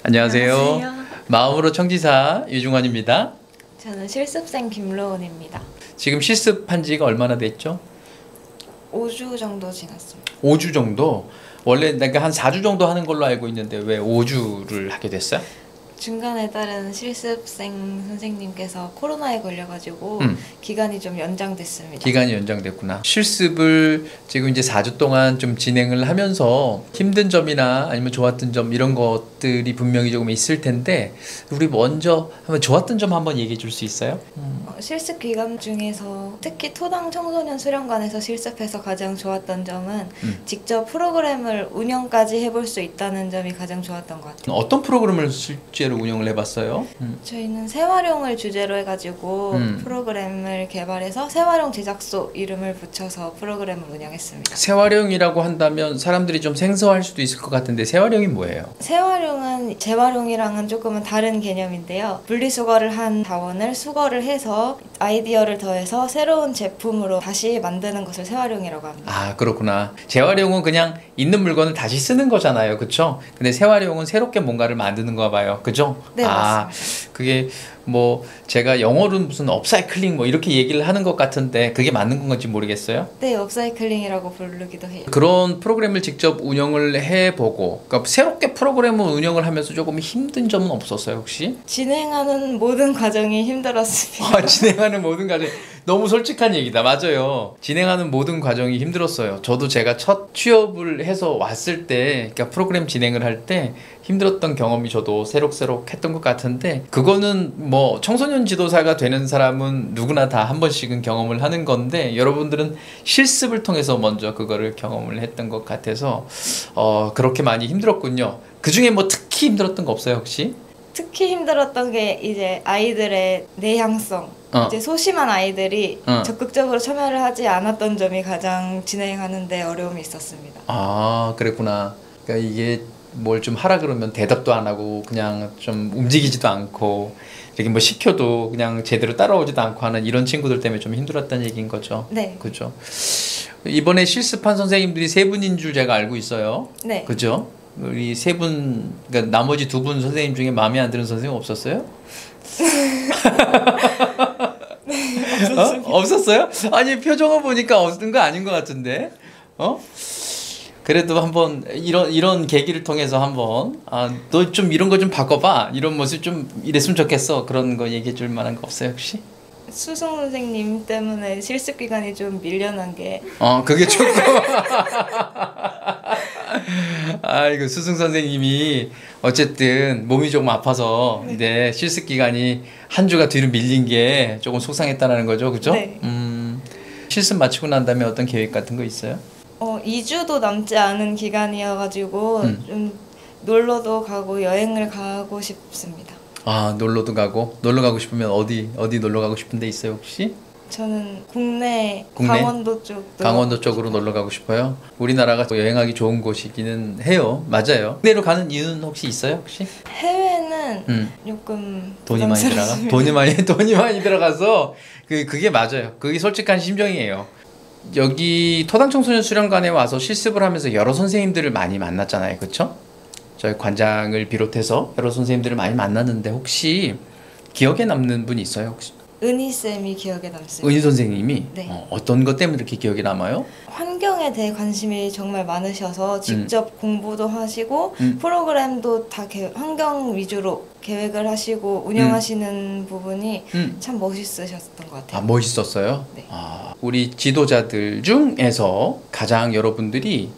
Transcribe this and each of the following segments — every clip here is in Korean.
안녕하세요. 안녕하세요. 마음으로 청지사 유중환입니다. 저는 실습생 김로운입니다. 지금 실습한 지가 얼마나 됐죠? 5주 정도 지났습니다. 5주 정도? 원래 내가 한 4주 정도 하는 걸로 알고 있는데 왜 5주를 하게 됐어요? 중간에 다른 실습생 선생님께서 코로나에 걸려가지고 음. 기간이 좀 연장됐습니다. 기간이 연장됐구나. 실습을 지금 이제 4주 동안 좀 진행을 하면서 힘든 점이나 아니면 좋았던 점 이런 것들이 분명히 조금 있을 텐데 우리 먼저 한번 좋았던 점 한번 얘기해 줄 수 있어요? 실습 기간 중에서 특히 토당 청소년 수련관에서 실습해서 가장 좋았던 점은 직접 프로그램을 운영까지 해볼 수 있다는 점이 가장 좋았던 것 같아요. 어떤 프로그램을 실제로 운영을 해봤어요? 저희는 새활용을 주제로 해가지고 음. 프로그램을 개발해서 새활용 제작소 이름을 붙여서 프로그램을 운영했습니다. 재활용이라고 한다면 사람들이 좀 생소할 수도 있을 것 같은데 재활용이 뭐예요? 새활용은 재활용이랑은 조금은 다른 개념인데요. 분리수거를 한 자원을 수거를 해서 아이디어를 더해서 새로운 제품으로 다시 만드는 것을 새활용이라고 합니다. 아, 그렇구나. 재활용은 그냥 있는 물건을 다시 쓰는 거잖아요. 그쵸? 근데 재활용은 새롭게 뭔가를 만드는 거 봐요. 그죠? 네, 아, 맞습니다. 그게 뭐 제가 영어로는 무슨 업사이클링 뭐 이렇게 얘기를 하는 것 같은데 그게 맞는 건지 모르겠어요. 네, 업사이클링이라고 부르기도 해요. 그런 프로그램을 직접 운영을 해보고 그러니까 새롭게 프로그램을 운영을 하면서 조금 힘든 점은 없었어요, 혹시? 진행하는 모든 과정이 힘들었습니다. 아, 진행하는 모든 과정이 너무 솔직한 얘기다. 맞아요. 진행하는 모든 과정이 힘들었어요. 저도 제가 첫 취업을 해서 왔을 때 그러니까 프로그램 진행을 할 때 힘들었던 경험이 저도 새록새록 했던 것 같은데 그거는 뭐 청소년 지도사가 되는 사람은 누구나 다 한 번씩은 경험을 하는 건데 여러분들은 실습을 통해서 먼저 그거를 경험을 했던 것 같아서 그렇게 많이 힘들었군요. 그중에 뭐 특히 힘들었던 거 없어요, 혹시? 특히 힘들었던 게 이제 아이들의 내향성. 이제 소심한 아이들이 적극적으로 참여를 하지 않았던 점이 가장 진행하는데 어려움이 있었습니다. 아, 그랬구나. 그러니까 이게 뭘 좀 하라 그러면 대답도 안 하고 그냥 좀 움직이지도 않고 이렇게 뭐 시켜도 그냥 제대로 따라오지도 않고 하는 이런 친구들 때문에 좀 힘들었다는 얘기인 거죠. 네. 그죠. 이번에 실습한 선생님들이 세 분인 줄 제가 알고 있어요. 네. 그죠? 우리 세 분, 그러니까 나머지 두 분 선생님 중에 마음에 안 드는 선생님 없었어요? 없었어요? 아니 표정을 보니까 없는 거 아닌 것 같은데. 그래도 한번 이런 계기를 통해서 한번 너 좀 이런 거 좀 바꿔봐, 이런 모습 좀 이랬으면 좋겠어, 그런 거 얘기해 줄 만한 거 없어요, 혹시? 수송 선생님 때문에 실습 기간이 좀 밀려난 게 그게 조금 이거 수승 선생님이 어쨌든 몸이 조금 아파서 네, 실습 기간이 한 주가 뒤로 밀린 게 조금 속상했다는 거죠, 그죠? 네. 실습 마치고 난 다음에 어떤 계획 같은 거 있어요? 2주도 남지 않은 기간이어가지고 좀 놀러도 가고 여행을 가고 싶습니다. 놀러 가고 싶으면 어디 놀러 가고 싶은 데 있어요, 혹시? 저는 국내? 강원도 쪽도 강원도 쪽으로 놀러 가고 싶어요. 우리나라가 여행하기 좋은 곳이기는 해요. 맞아요. 국내로 가는 이유는 혹시 있어요, 혹시? 해외는 조금 돈이 많이 들어가? 돈이 많이 들어가서 그게 맞아요. 그게 솔직한 심정이에요. 여기 토당청소년 수련관에 와서 실습을 하면서 여러 선생님들을 많이 만났잖아요, 그렇죠? 저희 관장을 비롯해서 여러 선생님들을 많이 만났는데 혹시 기억에 남는 분이 있어요, 혹시? 은희쌤이 기억에 남습니다. 은희 선생님이? 네. 어떤 것 때문에 이렇게 기억에 남아요? 환경에 대해 관심이 정말 많으셔서 직접 공부도 하시고 프로그램도 다 환경 위주로 계획을 하시고 운영하시는 부분이 참 멋있으셨던 것 같아요. 멋있었어요? 네. 우리 지도자들 중에서 여러분들이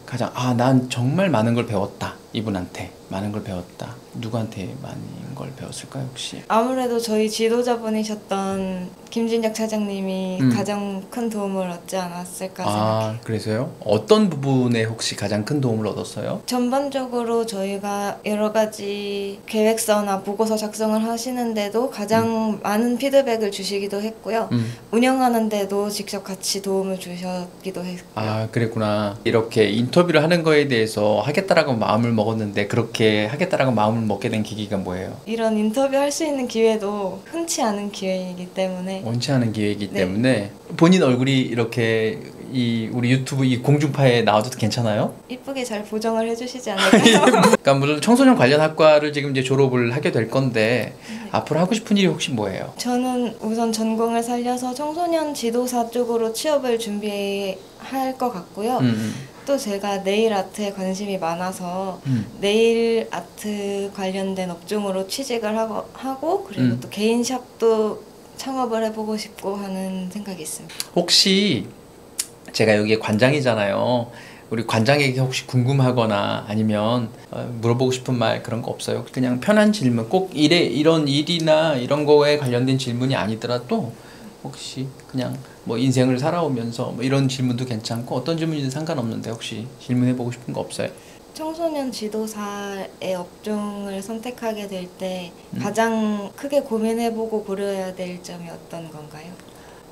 난 정말 많은 걸 배웠다, 이분한테 많은 걸 배웠다, 누구한테 많은 걸 배웠을까요, 혹시? 아무래도 저희 지도자분이셨던 김진혁 차장님이 가장 큰 도움을 얻지 않았을까 생각해요. 그래서요? 어떤 부분에 혹시 가장 큰 도움을 얻었어요? 전반적으로 저희가 여러 가지 계획서나 보고서 작성을 하시는데도 가장 많은 피드백을 주시기도 했고요. 운영하는데도 직접 같이 도움을 주셨기도 했고요. 그랬구나. 이렇게 인터뷰를 하는 거에 대해서 하겠다라고 마음을 먹었는데 그렇게 하겠다라고 마음을 먹게 된 계기가 뭐예요? 이런 인터뷰 할 수 있는 기회도 흔치 않은 기회이기 때문에 원치 않은 기회이기 네. 때문에 본인 얼굴이 이렇게 이 우리 유튜브 이 공중파에 나와도 괜찮아요? 이쁘게 잘 보정을 해주시지 않을까요? 그러니까 물론 청소년 관련 학과를 지금 이제 졸업을 하게 될 건데 앞으로 하고 싶은 일이 혹시 뭐예요? 저는 우선 전공을 살려서 청소년 지도사 쪽으로 취업을 준비할 것 같고요. 또 제가 네일 아트에 관심이 많아서 네일 아트 관련된 업종으로 취직을 하고 그리고 또 개인 샵도 창업을 해보고 싶고 하는 생각이 있습니다. 혹시 제가 여기에 관장이잖아요. 우리 관장에게 혹시 궁금하거나 아니면 물어보고 싶은 말 그런 거 없어요? 그냥 편한 질문, 꼭 이런 일이나 이런 거에 관련된 질문이 아니더라도 혹시 그냥 뭐 인생을 살아오면서 뭐 이런 질문도 괜찮고 어떤 질문이든 상관없는데 혹시 질문해보고 싶은 거 없어요? 청소년 지도사의 업종을 선택하게 될 때 가장 크게 고민해보고 고려해야 될 점이 어떤 건가요?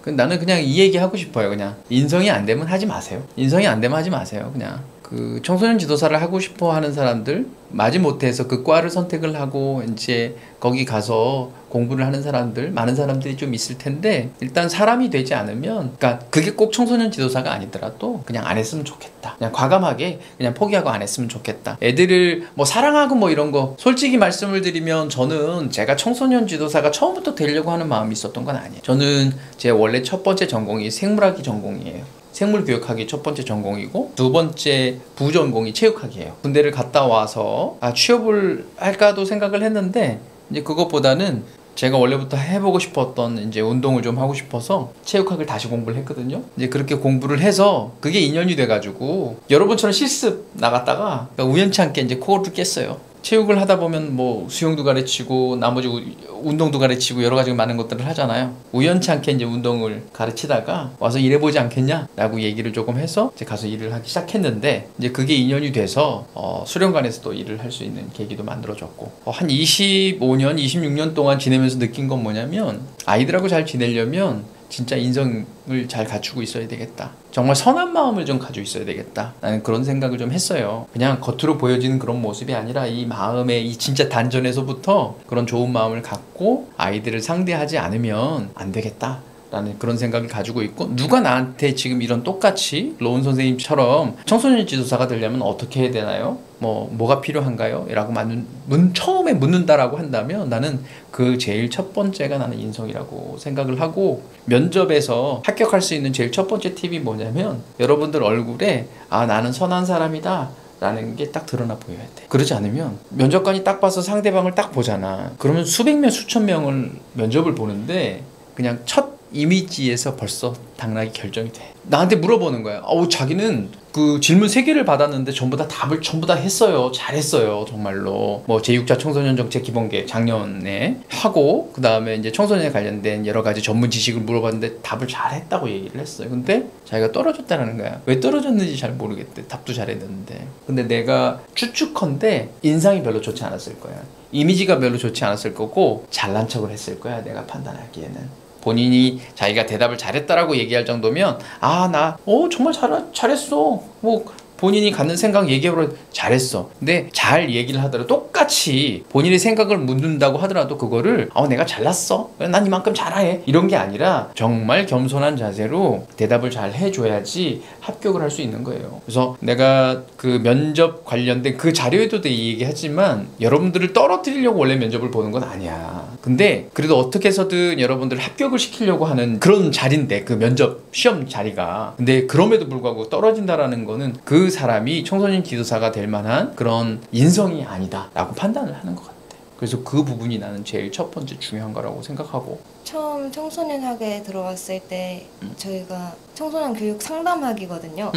나는 그냥 이 얘기 하고 싶어요. 그냥 인성이 안 되면 하지 마세요. 인성이 안 되면 하지 마세요. 그냥 그 청소년 지도사를 하고 싶어 하는 사람들, 마지못해서 그 과를 선택을 하고 이제 거기 가서 공부를 하는 사람들, 많은 사람들이 좀 있을 텐데 일단 사람이 되지 않으면, 그러니까 그게 꼭 청소년 지도사가 아니더라도 그냥 안 했으면 좋겠다. 그냥 과감하게 그냥 포기하고 안 했으면 좋겠다. 애들을 뭐 사랑하고 뭐 이런 거, 솔직히 말씀을 드리면 저는 제가 청소년 지도사가 처음부터 되려고 하는 마음이 있었던 건 아니에요. 저는 제 원래 첫 번째 전공이 생물학이 전공이에요. 생물교육학이 첫 번째 전공이고 두 번째 부전공이 체육학이에요. 군대를 갔다 와서 취업을 할까도 생각을 했는데 이제 그것보다는 제가 원래부터 해보고 싶었던 이제 운동을 좀 하고 싶어서 체육학을 다시 공부를 했거든요. 이제 그렇게 공부를 해서 그게 인연이 돼가지고 여러분처럼 실습 나갔다가 우연치 않게 이제 코어를 깼어요. 체육을 하다 보면 뭐 수영도 가르치고 나머지 운동도 가르치고 여러 가지 많은 것들을 하잖아요. 우연치 않게 이제 운동을 가르치다가 와서 일해보지 않겠냐? 라고 얘기를 조금 해서 이제 가서 일을 하기 시작했는데 이제 그게 인연이 돼서 수련관에서도 일을 할 수 있는 계기도 만들어졌고 한 25년, 26년 동안 지내면서 느낀 건 뭐냐면 아이들하고 잘 지내려면 진짜 인성을 잘 갖추고 있어야 되겠다. 정말 선한 마음을 좀 가지고 있어야 되겠다. 나는 그런 생각을 좀 했어요. 그냥 겉으로 보여지는 그런 모습이 아니라 이 마음의 이 진짜 단전에서부터 그런 좋은 마음을 갖고 아이들을 상대하지 않으면 안 되겠다. 라는 그런 생각을 가지고 있고, 누가 나한테 지금 이런 똑같이 로운 선생님처럼 청소년 지도사가 되려면 어떻게 해야 되나요? 뭐가 필요한가요? 라고 처음에 묻는다라고 한다면 나는 그 제일 첫 번째가 나는 인성이라고 생각을 하고, 면접에서 합격할 수 있는 제일 첫 번째 팁이 뭐냐면 여러분들 얼굴에 나는 선한 사람이다 라는 게 딱 드러나 보여야 돼. 그러지 않으면 면접관이 딱 봐서 상대방을 딱 보잖아. 그러면 수백 명 수천 명을 면접을 보는데 그냥 첫 이미지에서 벌써 당락이 결정이 돼. 나한테 물어보는 거야. 자기는 그 질문 3개를 받았는데 전부 다 답을 전부 다 했어요. 잘했어요. 정말로. 뭐 제6차 청소년 정책 기본계 작년에 하고, 그 다음에 이제 청소년에 관련된 여러 가지 전문 지식을 물어봤는데 답을 잘했다고 얘기를 했어요. 근데 자기가 떨어졌다라는 거야. 왜 떨어졌는지 잘 모르겠대. 답도 잘했는데. 근데 내가 추측컨대 인상이 별로 좋지 않았을 거야. 이미지가 별로 좋지 않았을 거고 잘난 척을 했을 거야. 내가 판단하기에는. 본인이 자기가 대답을 잘했다라고 얘기할 정도면 나 정말 잘했어. 본인이 갖는 생각 얘기하고 잘했어. 근데 잘 얘기를 하더라도 똑같이 본인의 생각을 묻는다고 하더라도 그거를 내가 잘났어. 난 이만큼 잘해. 이런 게 아니라 정말 겸손한 자세로 대답을 잘 해줘야지 합격을 할 수 있는 거예요. 그래서 내가 그 면접 관련된 그 자료에도 얘기하지만 여러분들을 떨어뜨리려고 원래 면접을 보는 건 아니야. 근데 그래도 어떻게 해서든 여러분들을 합격을 시키려고 하는 그런 자리인데, 그 면접 시험 자리가. 근데 그럼에도 불구하고 떨어진다라는 거는 그 사람이 청소년 지도사가 될 만한 그런 인성이 아니다 라고 판단을 하는 것 같아. 그래서 그 부분이 나는 제일 첫 번째 중요한 거라고 생각하고, 처음 청소년학에 들어왔을 때 저희가 청소년 교육 상담학이거든요.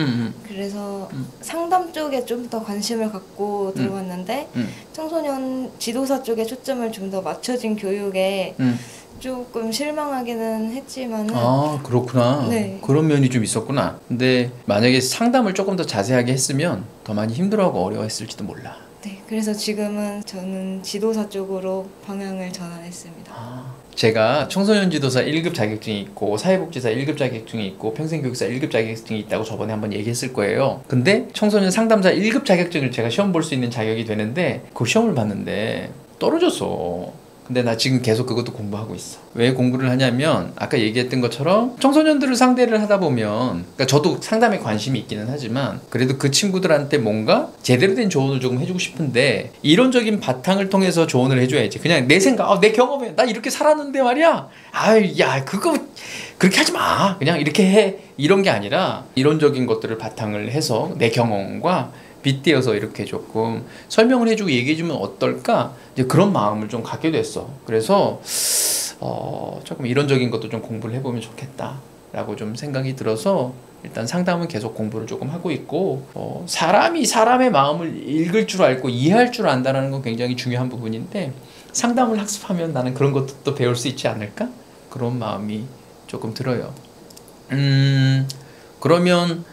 그래서 상담 쪽에 좀 더 관심을 갖고 들어왔는데 청소년 지도사 쪽에 초점을 좀 더 맞춰진 교육에 조금 실망하기는 했지만은. 그렇구나. 네. 그런 면이 좀 있었구나. 근데 만약에 상담을 조금 더 자세하게 했으면 더 많이 힘들어하고 어려워했을지도 몰라. 네, 그래서 지금은 저는 지도사 쪽으로 방향을 전환했습니다. 제가 청소년 지도사 1급 자격증이 있고 사회복지사 1급 자격증이 있고 평생교육사 1급 자격증이 있다고 저번에 한번 얘기했을 거예요. 근데 청소년 상담사 1급 자격증을 제가 시험 볼 수 있는 자격이 되는데 그 시험을 봤는데 떨어졌어. 근데 나 지금 계속 그것도 공부하고 있어. 왜 공부를 하냐면 아까 얘기했던 것처럼 청소년들을 상대를 하다 보면, 그러니까 저도 상담에 관심이 있기는 하지만 그래도 그 친구들한테 뭔가 제대로 된 조언을 조금 해주고 싶은데 이론적인 바탕을 통해서 조언을 해줘야지. 그냥 내 생각, 내 경험에 나 이렇게 살았는데 말이야, 아유 야 그거 그렇게 하지 마, 그냥 이렇게 해, 이런 게 아니라 이론적인 것들을 바탕을 해서 내 경험과 빗대어서 이렇게 조금 설명을 해주고 얘기해주면 어떨까, 이제 그런 마음을 좀 갖게 됐어. 그래서 조금 이론적인 것도 좀 공부를 해보면 좋겠다라고 좀 생각이 들어서 일단 상담은 계속 공부를 조금 하고 있고, 사람이 사람의 마음을 읽을 줄 알고 이해할 줄 안다는 건 굉장히 중요한 부분인데, 상담을 학습하면 나는 그런 것도 또 배울 수 있지 않을까? 그런 마음이 조금 들어요. 그러면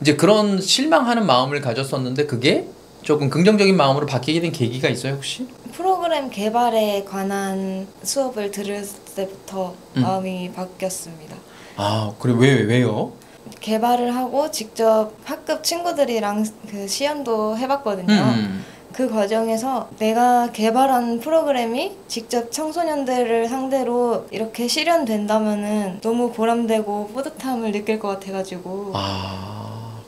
이제 그런 실망하는 마음을 가졌었는데 그게 조금 긍정적인 마음으로 바뀌게 된 계기가 있어요, 혹시? 프로그램 개발에 관한 수업을 들을 때부터 마음이 바뀌었습니다. 아, 그래. 왜요? 개발을 하고 직접 학급 친구들이랑 그 시연도 해봤거든요. 그 과정에서 내가 개발한 프로그램이 직접 청소년들을 상대로 이렇게 실현된다면은 너무 보람되고 뿌듯함을 느낄 것 같아가지고.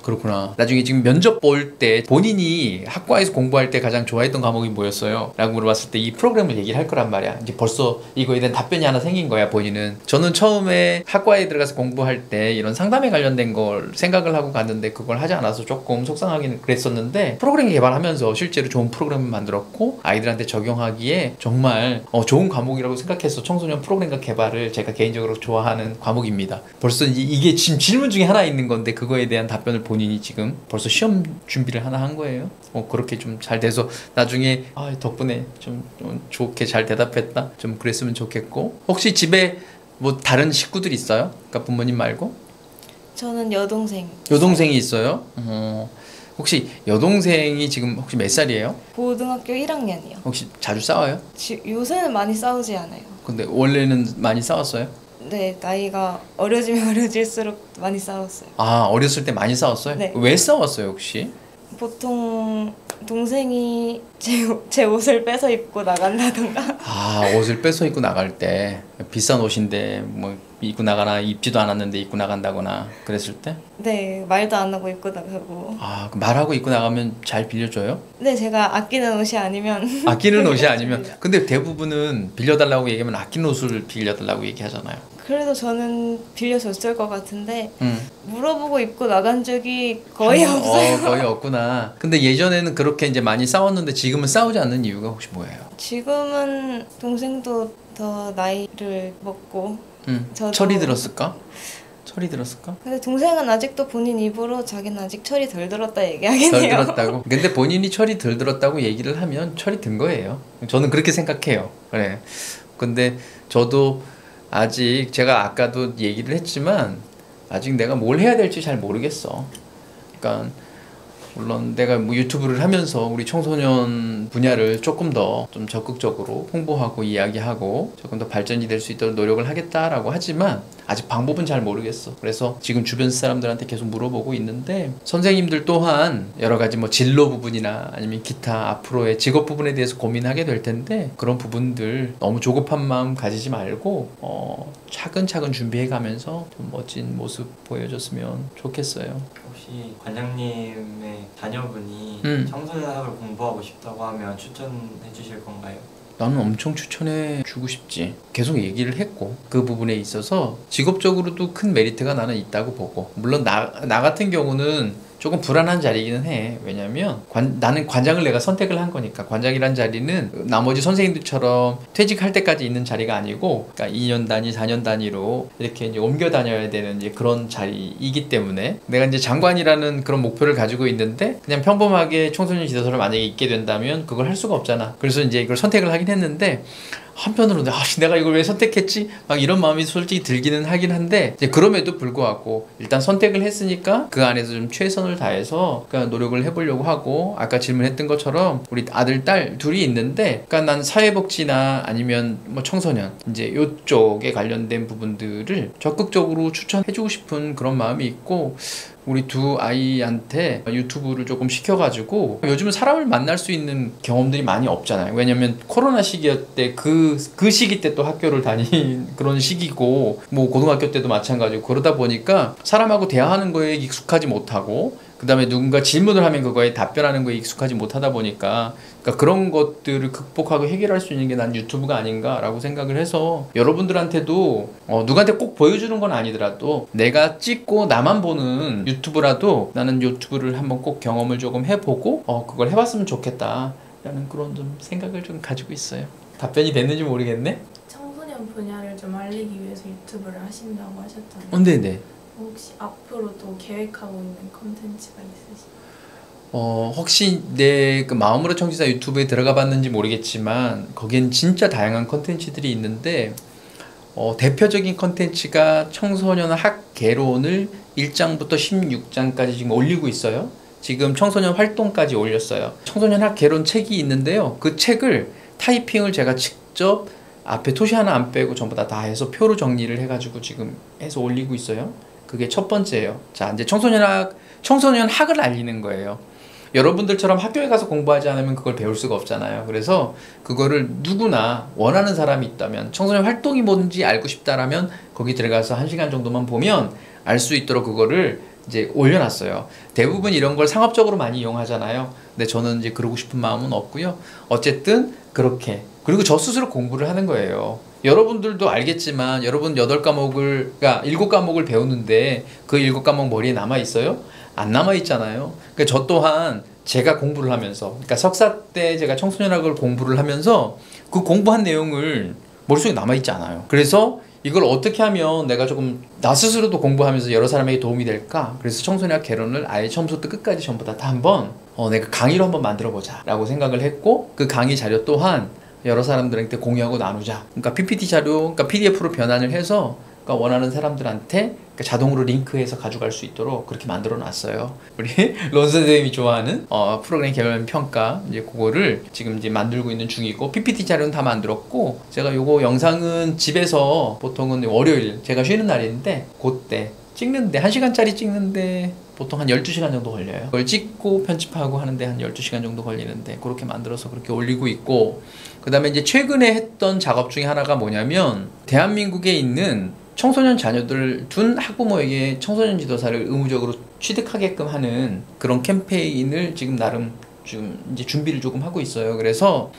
그렇구나. 나중에 지금 면접 볼 때 본인이 학과에서 공부할 때 가장 좋아했던 과목이 뭐였어요? 라고 물어봤을 때 이 프로그램을 얘기를 할 거란 말이야. 이제 벌써 이거에 대한 답변이 하나 생긴 거야, 본인은. 저는 처음에 학과에 들어가서 공부할 때 이런 상담에 관련된 걸 생각을 하고 갔는데 그걸 하지 않아서 조금 속상하긴 그랬었는데, 프로그램 개발하면서 실제로 좋은 프로그램을 만들었고 아이들한테 적용하기에 정말 좋은 과목이라고 생각해서 청소년 프로그램과 개발을 제가 개인적으로 좋아하는 과목입니다. 벌써 이게 지금 질문 중에 하나 있는 건데 그거에 대한 답변을 본인이 지금 벌써 시험 준비를 하나 한 거예요. 그렇게 좀 잘 돼서 나중에 덕분에 좀 좋게 잘 대답했다, 좀 그랬으면 좋겠고. 혹시 집에 뭐 다른 식구들 있어요? 그러니까 부모님 말고? 저는 여동생이 있어요? 혹시 여동생이 지금 혹시 몇 살이에요? 고등학교 1학년이요. 혹시 자주 싸워요? 요새는 많이 싸우지 않아요. 근데 원래는 많이 싸웠어요? 네, 나이가 어려지면 어려질수록 많이 싸웠어요. 어렸을 때 많이 싸웠어요? 네. 왜 싸웠어요, 혹시? 보통 동생이 제 옷을 뺏어 입고 나간다던가. 옷을 뺏어 입고 나갈 때 비싼 옷인데 뭐 입고 나가나, 입지도 않았는데 입고 나간다거나 그랬을 때? 네, 말도 안 하고 입고 나가고. 말하고 입고 나가면 잘 빌려줘요? 네, 제가 아끼는 옷이 아니면. 아끼는 옷이 아니면. 근데 대부분은 빌려달라고 얘기하면 아끼는 옷을 빌려달라고 얘기하잖아요. 그래도 저는 빌려줬을 것 같은데 물어보고 입고 나간 적이 거의 없어요. 거의 없구나. 근데 예전에는 그렇게 이제 많이 싸웠는데 지금은 싸우지 않는 이유가 혹시 뭐예요? 지금은 동생도 더 나이를 먹고 철이 들었을까? 근데 동생은 아직도 본인 입으로 자기는 아직 철이 덜 들었다 얘기하긴 해요. 덜 들었다고? 근데 본인이 철이 덜 들었다고 얘기를 하면 철이 든 거예요. 저는 그렇게 생각해요. 그래. 근데 저도 아직, 제가 아까도 얘기를 했지만 아직 내가 뭘 해야 될지 잘 모르겠어. 그러니까 물론 내가 뭐 유튜브를 하면서 우리 청소년 분야를 조금 더 좀 적극적으로 홍보하고 이야기하고 조금 더 발전이 될 수 있도록 노력을 하겠다라고 하지만 아직 방법은 잘 모르겠어. 그래서 지금 주변 사람들한테 계속 물어보고 있는데, 선생님들 또한 여러 가지 뭐 진로 부분이나 아니면 기타 앞으로의 직업 부분에 대해서 고민하게 될 텐데, 그런 부분들 너무 조급한 마음 가지지 말고 차근차근 준비해 가면서 좀 멋진 모습 보여줬으면 좋겠어요. 혹시 관장님의 자녀분이 청소년학을 공부하고 싶다고 하면 추천해 주실 건가요? 나는 엄청 추천해 주고 싶지. 계속 얘기를 했고 그 부분에 있어서 직업적으로도 큰 메리트가 나는 있다고 보고, 물론 나 같은 경우는 조금 불안한 자리이기는 해. 왜냐면 나는 관장을 내가 선택을 한 거니까. 관장이란 자리는 나머지 선생님들처럼 퇴직할 때까지 있는 자리가 아니고, 그러니까 2년 단위, 4년 단위로 이렇게 이제 옮겨 다녀야 되는 이제 그런 자리이기 때문에, 내가 이제 장관이라는 그런 목표를 가지고 있는데 그냥 평범하게 청소년 지도서를 만약에 있게 된다면 그걸 할 수가 없잖아. 그래서 이제 이걸 선택을 하긴 했는데, 한편으로는 내가 이걸 왜 선택했지? 막 이런 마음이 솔직히 들기는 하긴 한데, 이제 그럼에도 불구하고 일단 선택을 했으니까 그 안에서 좀 최선을 다해서 그러니까 노력을 해보려고 하고, 아까 질문했던 것처럼 우리 아들, 딸 둘이 있는데, 그러니까 난 사회복지나 아니면 뭐 청소년 이제 요쪽에 관련된 부분들을 적극적으로 추천해주고 싶은 그런 마음이 있고, 우리 두 아이한테 유튜브를 조금 시켜가지고 요즘은 사람을 만날 수 있는 경험들이 많이 없잖아요. 왜냐면 코로나 시기였대 그 시기 때 또 학교를 다닌 그런 시기고 뭐 고등학교 때도 마찬가지고 그러다 보니까 사람하고 대화하는 거에 익숙하지 못하고 그 다음에 누군가 질문을 하면 그거에 답변하는 거에 익숙하지 못하다 보니까 그러니까 그런 것들을 극복하고 해결할 수 있는 게 난 유튜브가 아닌가라고 생각을 해서 여러분들한테도 누구한테 꼭 보여주는 건 아니더라도 내가 찍고 나만 보는 유튜브라도 나는 유튜브를 한번 꼭 경험을 조금 해보고 그걸 해봤으면 좋겠다라는 그런 좀 생각을 좀 가지고 있어요. 답변이 됐는지 모르겠네? 청소년 분야를 좀 알리기 위해서 유튜브를 하신다고 하셨잖아요. 네네. 혹시 앞으로 또 계획하고 있는 콘텐츠가 있으신가요? 혹시 내 그 마음으로 청취자 유튜브에 들어가 봤는지 모르겠지만 거긴 진짜 다양한 콘텐츠들이 있는데 대표적인 콘텐츠가 청소년 학개론을 1장부터 16장까지 지금 올리고 있어요. 지금 청소년 활동까지 올렸어요. 청소년 학개론 책이 있는데요. 그 책을 타이핑을 제가 직접 앞에 토시 하나 안 빼고 전부 다 해서 표로 정리를 해가지고 지금 해서 올리고 있어요. 그게 첫 번째예요. 자, 이제 청소년 학을 알리는 거예요. 여러분들처럼 학교에 가서 공부하지 않으면 그걸 배울 수가 없잖아요. 그래서 그거를 누구나 원하는 사람이 있다면 청소년 활동이 뭔지 알고 싶다라면 거기 들어가서 1시간 정도만 보면 알 수 있도록 그거를 이제 올려놨어요. 대부분 이런 걸 상업적으로 많이 이용하잖아요. 근데 저는 이제 그러고 싶은 마음은 없고요. 어쨌든 그렇게 그리고 저 스스로 공부를 하는 거예요. 여러분들도 알겠지만 여러분 8과목을 그러니까 7과목을 배우는데 그 7과목 머리에 남아 있어요? 안 남아 있잖아요. 그러니까 저 또한 제가 공부를 하면서 그러니까 석사 때 제가 청소년학을 공부를 하면서 그 공부한 내용을 머릿속에 남아 있지 않아요. 그래서 이걸 어떻게 하면 내가 조금 나 스스로도 공부하면서 여러 사람에게 도움이 될까? 그래서 청소년학 개론을 아예 처음부터 끝까지 전부 다 한번 내가 강의로 한번 만들어 보자 라고 생각을 했고 그 강의 자료 또한 여러 사람들한테 공유하고 나누자. 그러니까 PPT 자료, 그러니까 PDF로 변환을 해서 그러니까 원하는 사람들한테 그러니까 자동으로 링크해서 가져갈 수 있도록 그렇게 만들어 놨어요. 우리 론 선생님이 좋아하는 프로그램 개발 평가 이제 그거를 지금 이제 만들고 있는 중이고 PPT 자료는 다 만들었고 제가 요거 영상은 집에서 보통은 월요일 제가 쉬는 날인데 그때 찍는데 1시간짜리 찍는데 보통 한 12시간 정도 걸려요. 그걸 찍고 편집하고 하는데 한 12시간 정도 걸리는데 그렇게 만들어서 그렇게 올리고 있고 그 다음에 이제 최근에 했던 작업 중에 하나가 뭐냐면 대한민국에 있는 청소년 자녀들 둔 학부모에게 청소년 지도사를 의무적으로 취득하게끔 하는 그런 캠페인을 지금 나름 좀 이제 준비를 조금 하고 있어요. 그래서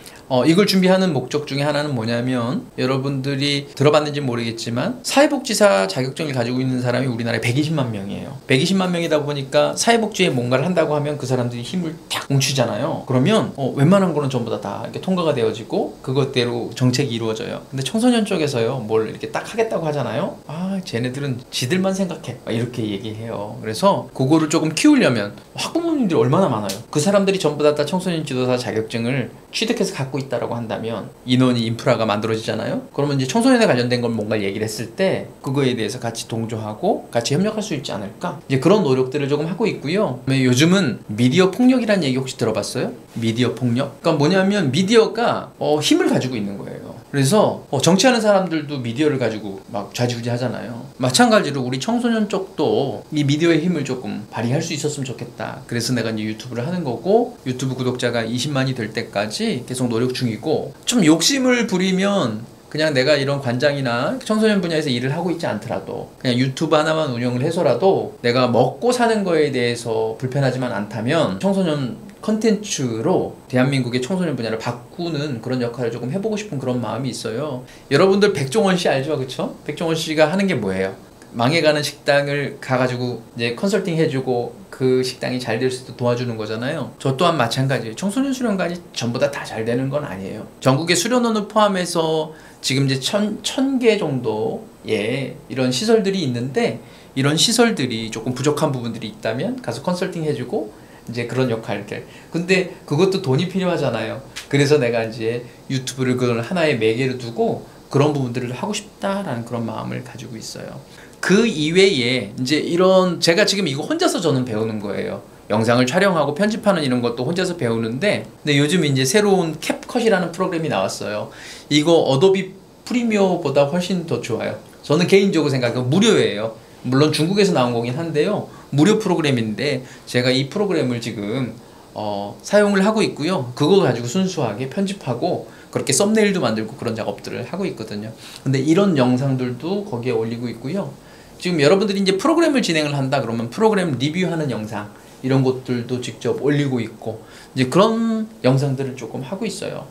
이걸 준비하는 목적 중에 하나는 뭐냐면 여러분들이 들어봤는지 모르겠지만 사회복지사 자격증을 가지고 있는 사람이 우리나라에 120만 명이에요. 120만 명이다 보니까 사회복지에 뭔가를 한다고 하면 그 사람들이 힘을 탁 뭉치잖아요. 그러면 웬만한 거는 전부 다 이렇게 통과가 되어지고 그것대로 정책이 이루어져요. 근데 청소년 쪽에서요 뭘 이렇게 딱 하겠다고 하잖아요. 쟤네들은 지들만 생각해 이렇게 얘기해요. 그래서 그거를 조금 키우려면 학부모님들이 얼마나 많아요. 그 사람들이 전부 다 청소년 지도사 자격증을 취득해서 갖고 있다라고 한다면 인원이 인프라가 만들어지잖아요. 그러면 이제 청소년에 관련된 걸 뭔가 얘기를 했을 때 그거에 대해서 같이 동조하고 같이 협력할 수 있지 않을까? 이제 그런 노력들을 조금 하고 있고요. 요즘은 미디어 폭력이라는 얘기 혹시 들어봤어요? 미디어 폭력? 그러니까 뭐냐면 미디어가 힘을 가지고 있는 거예요. 그래서 정치하는 사람들도 미디어를 가지고 막 좌지우지 하잖아요. 마찬가지로 우리 청소년 쪽도 이 미디어의 힘을 조금 발휘할 수 있었으면 좋겠다. 그래서 내가 이제 유튜브를 하는 거고 유튜브 구독자가 20만이 될 때까지 계속 노력 중이고 좀 욕심을 부리면 그냥 내가 이런 관장이나 청소년 분야에서 일을 하고 있지 않더라도 그냥 유튜브 하나만 운영을 해서라도 내가 먹고 사는 거에 대해서 불편하지만 않다면 청소년 컨텐츠로 대한민국의 청소년 분야를 바꾸는 그런 역할을 조금 해보고 싶은 그런 마음이 있어요. 여러분들 백종원 씨 알죠? 그쵸? 백종원 씨가 하는 게 뭐예요? 망해가는 식당을 가가지고 이제 컨설팅 해주고 그 식당이 잘 될 수 있도록 도와주는 거잖아요. 저 또한 마찬가지예요. 청소년 수련관이 전부 다 잘 되는 건 아니에요. 전국의 수련원을 포함해서 지금 이제 1000개 정도의 이런 시설들이 있는데 이런 시설들이 조금 부족한 부분들이 있다면 가서 컨설팅 해주고 이제 그런 역할들. 근데 그것도 돈이 필요하잖아요. 그래서 내가 이제 유튜브를 그걸 하나의 매개로 두고 그런 부분들을 하고 싶다라는 그런 마음을 가지고 있어요. 그 이외에 이제 이런 제가 지금 이거 혼자서 저는 배우는 거예요. 영상을 촬영하고 편집하는 이런 것도 혼자서 배우는데 근데 요즘 이제 새로운 캡컷이라는 프로그램이 나왔어요. 이거 어도비 프리미어보다 훨씬 더 좋아요. 저는 개인적으로 생각해요. 무료예요. 물론 중국에서 나온 거긴 한데요. 무료 프로그램인데 제가 이 프로그램을 지금 사용을 하고 있고요. 그거 가지고 순수하게 편집하고 그렇게 썸네일도 만들고 그런 작업들을 하고 있거든요. 근데 이런 영상들도 거기에 올리고 있고요. 지금 여러분들이 이제 프로그램을 진행을 한다 그러면 프로그램 리뷰하는 영상 이런 것들도 직접 올리고 있고 이제 그런 영상들을 조금 하고 있어요.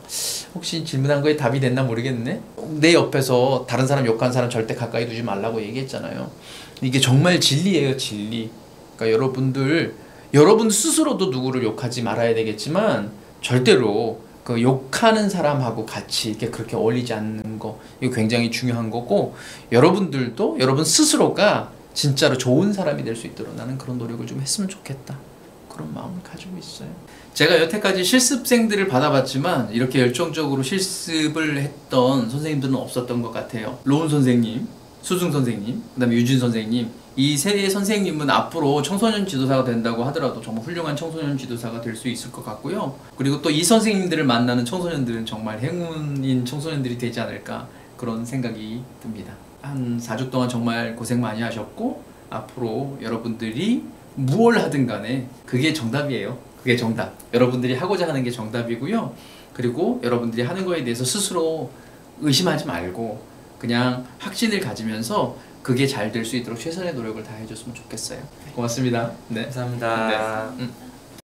혹시 질문한 거에 답이 됐나 모르겠네. 내 옆에서 다른 사람 욕하는 사람 절대 가까이 두지 말라고 얘기했잖아요. 이게 정말 진리예요, 진리. 그러니까 여러분 스스로도 누구를 욕하지 말아야 되겠지만 절대로 그 욕하는 사람하고 같이 이렇게 그렇게 어울리지 않는 거 이거 굉장히 중요한 거고 여러분들도 여러분 스스로가 진짜로 좋은 사람이 될 수 있도록 나는 그런 노력을 좀 했으면 좋겠다 그런 마음을 가지고 있어요. 제가 여태까지 실습생들을 받아봤지만 이렇게 열정적으로 실습을 했던 선생님들은 없었던 것 같아요. 로운 선생님, 수승 선생님, 그 다음에 유진 선생님 이 세 선생님은 앞으로 청소년 지도사가 된다고 하더라도 정말 훌륭한 청소년 지도사가 될 수 있을 것 같고요. 그리고 또 이 선생님들을 만나는 청소년들은 정말 행운인 청소년들이 되지 않을까 그런 생각이 듭니다. 한 4주 동안 정말 고생 많이 하셨고 앞으로 여러분들이 무엇을 하든 간에 그게 정답이에요. 그게 정답. 여러분들이 하고자 하는 게 정답이고요. 그리고 여러분들이 하는 거에 대해서 스스로 의심하지 말고 그냥 확신을 가지면서 그게 잘 될 수 있도록 최선의 노력을 다해줬으면 좋겠어요. 고맙습니다. 네. 감사합니다. 네.